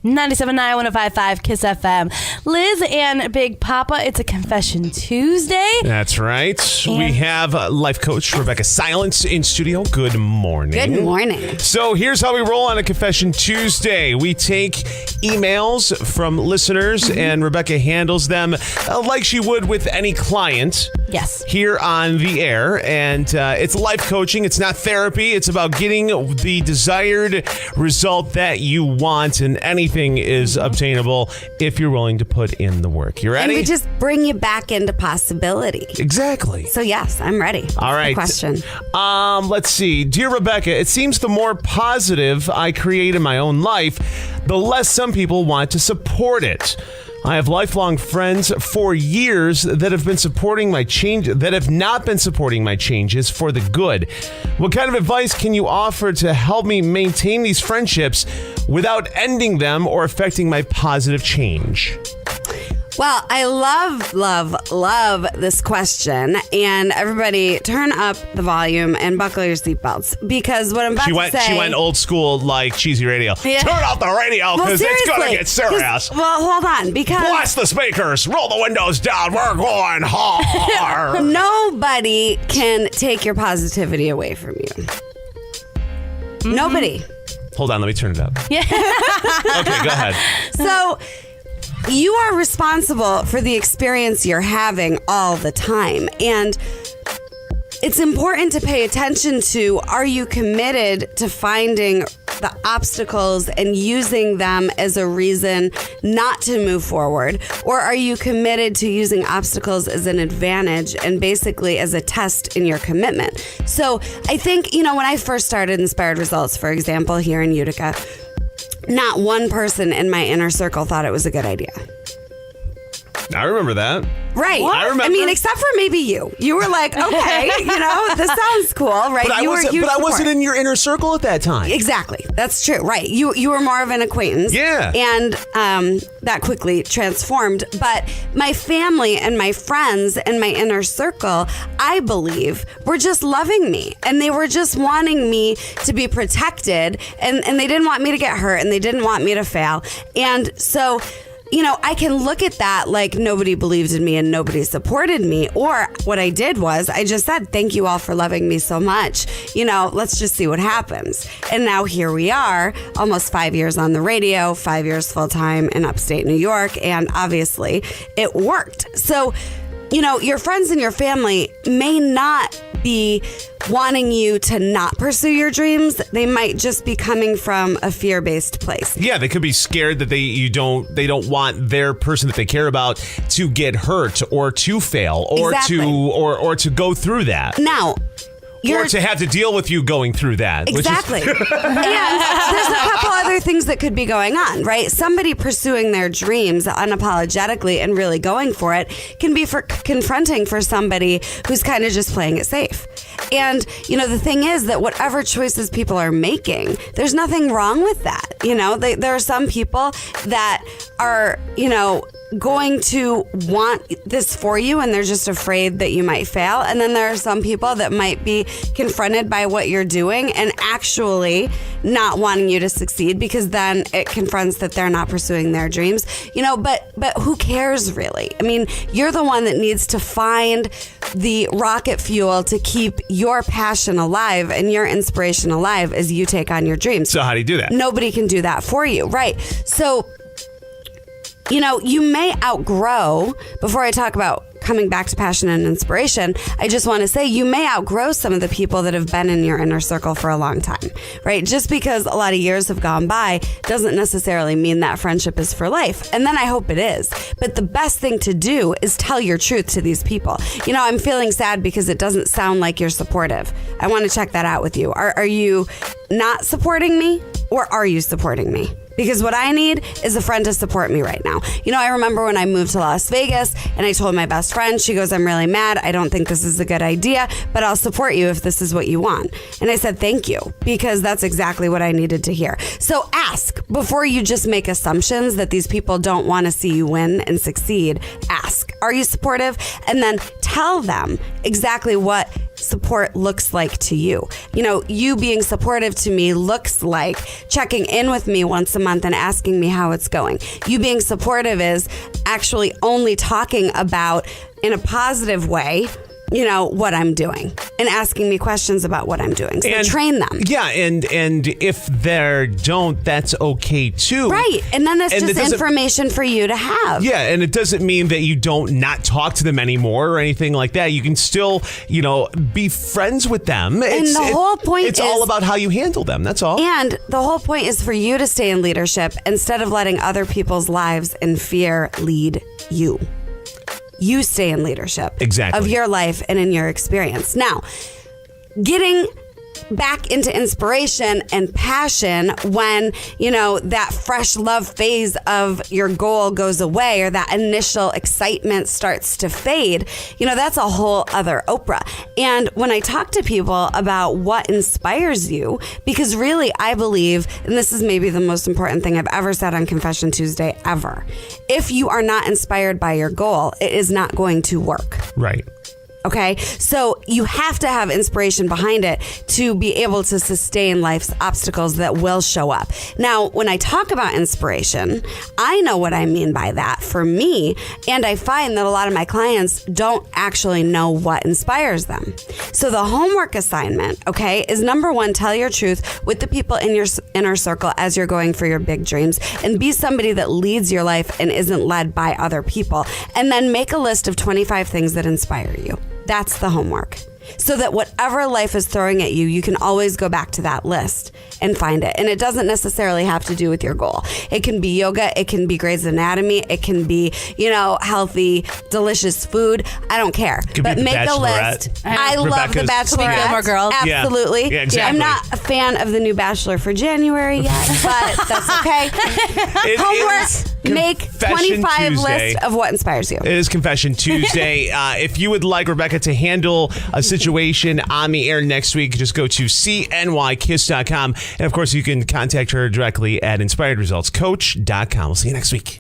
97.9, 105.5 KISS FM. Liz and Big Papa, it's a Confession Tuesday. That's right. We have life coach Rebecca Silence in studio. Good morning. Good morning. So here's how we roll on a Confession Tuesday. We take emails from listeners and Rebecca handles them like she would with any client. Yes. Here on the air. And it's life coaching. It's not therapy. It's about getting the desired result that you want, and anything is obtainable if you're willing to put in the work. You ready? And we just bring you back into possibility. Exactly. So yes, I'm ready. All right. Question. Let's see. Dear Rebecca, it seems the more positive I create in my own life, the less some people want to support it. I have lifelong friends for years that have been supporting my change, that have not been supporting my changes for the good. What kind of advice can you offer to help me maintain these friendships without ending them or affecting my positive change? Well, I love this question. And everybody turn up the volume and buckle your seatbelts, because what I'm about to say... She went old school, like cheesy radio. Yeah. Turn off the radio because it's going to get serious. Well, hold on, because... Blast the speakers. Roll the windows down. We're going hard. Nobody can take your positivity away from you. Mm-hmm. Nobody. Hold on, let me turn it up. Yeah. Okay, go ahead. So... you are responsible for the experience you're having all the time. And it's important to pay attention to, are you committed to finding the obstacles and using them as a reason not to move forward? Or are you committed to using obstacles as an advantage and basically as a test in your commitment? So I think, when I first started Inspired Results, for example, here in Utica, not one person in my inner circle thought it was a good idea. I remember that. Right. I remember. Except for maybe you. You were like, okay, this sounds cool, right? But I wasn't in your inner circle at that time. Exactly. That's true. Right. You were more of an acquaintance. Yeah. And that quickly transformed. But my family and my friends and my inner circle, I believe, were just loving me. And they were just wanting me to be protected. And they didn't want me to get hurt. And they didn't want me to fail. And so... I can look at that like nobody believed in me and nobody supported me. Or what I did was I just said, thank you all for loving me so much. Let's just see what happens. And now here we are, almost 5 years on the radio, 5 years full time in upstate New York. And obviously it worked. So, your friends and your family may not be wanting you to not pursue your dreams. They might just be coming from a fear-based place. Yeah, they could be scared that they don't want their person that they care about to get hurt or to fail or to go through that. Now, or to have to deal with you going through that. Exactly. And there's a couple other things that could be going on, right? Somebody pursuing their dreams unapologetically and really going for it can be confronting for somebody who's kind of just playing it safe. And, the thing is that whatever choices people are making, there's nothing wrong with that. There are some people that are, going to want this for you and they're just afraid that you might fail. And then there are some people that might be confronted by what you're doing and actually not wanting you to succeed, because then it confronts that they're not pursuing their dreams. But who cares really? You're the one that needs to find the rocket fuel to keep your passion alive and your inspiration alive as you take on your dreams. So how do you do that? Nobody can do that for you, right? So you may outgrow, before I talk about coming back to passion and inspiration, I just want to say you may outgrow some of the people that have been in your inner circle for a long time, right? Just because a lot of years have gone by doesn't necessarily mean that friendship is for life. And then I hope it is. But the best thing to do is tell your truth to these people. I'm feeling sad because it doesn't sound like you're supportive. I want to check that out with you. Are you not supporting me, or are you supporting me? Because what I need is a friend to support me right now. I remember when I moved to Las Vegas and I told my best friend, she goes, I'm really mad. I don't think this is a good idea, but I'll support you if this is what you want. And I said, thank you, because that's exactly what I needed to hear. So ask before you just make assumptions that these people don't want to see you win and succeed. Ask, are you supportive? And then tell them exactly what support looks like to you. You know, you being supportive to me looks like checking in with me once a month and asking me how it's going. You being supportive is actually only talking about, in a positive way, you know, what I'm doing and asking me questions about what I'm doing. So train them. Yeah, and if they don't, that's okay too. Right. And then that's just information for you to have. Yeah, and it doesn't mean that you don't not talk to them anymore or anything like that. You can still, you know, be friends with them. And the whole point is... It's all about how you handle them. That's all. And the whole point is for you to stay in leadership instead of letting other people's lives and fear lead you. You stay in leadership of your life and in your experience. Now, getting back into inspiration and passion when, you know, that fresh love phase of your goal goes away or that initial excitement starts to fade, you know, that's a whole other Oprah. And when I talk to people about what inspires you, because really I believe, and this is maybe the most important thing I've ever said on Confession Tuesday ever, if you are not inspired by your goal, it is not going to work. Right. Okay, so you have to have inspiration behind it to be able to sustain life's obstacles that will show up. Now, when I talk about inspiration, I know what I mean by that for me, and I find that a lot of my clients don't actually know what inspires them. So the homework assignment, okay, is number one, tell your truth with the people in your inner circle as you're going for your big dreams, and be somebody that leads your life and isn't led by other people. And then make a list of 25 things that inspire you. That's the homework. So that whatever life is throwing at you, you can always go back to that list and find it. And it doesn't necessarily have to do with your goal. It can be yoga. It can be Grey's Anatomy. It can be, you know, healthy, delicious food. I don't care. But make a list. I love The Bachelorette. Gilmore Girls. Absolutely. Yeah, exactly. I'm not a fan of the new Bachelor for January yet, but that's okay. Homework. Make 25 lists of what inspires you. It is Confession Tuesday. If you would like Rebecca to handle a situation on the air next week, just go to cnykiss.com. And of course, you can contact her directly at inspiredresultscoach.com. We'll see you next week.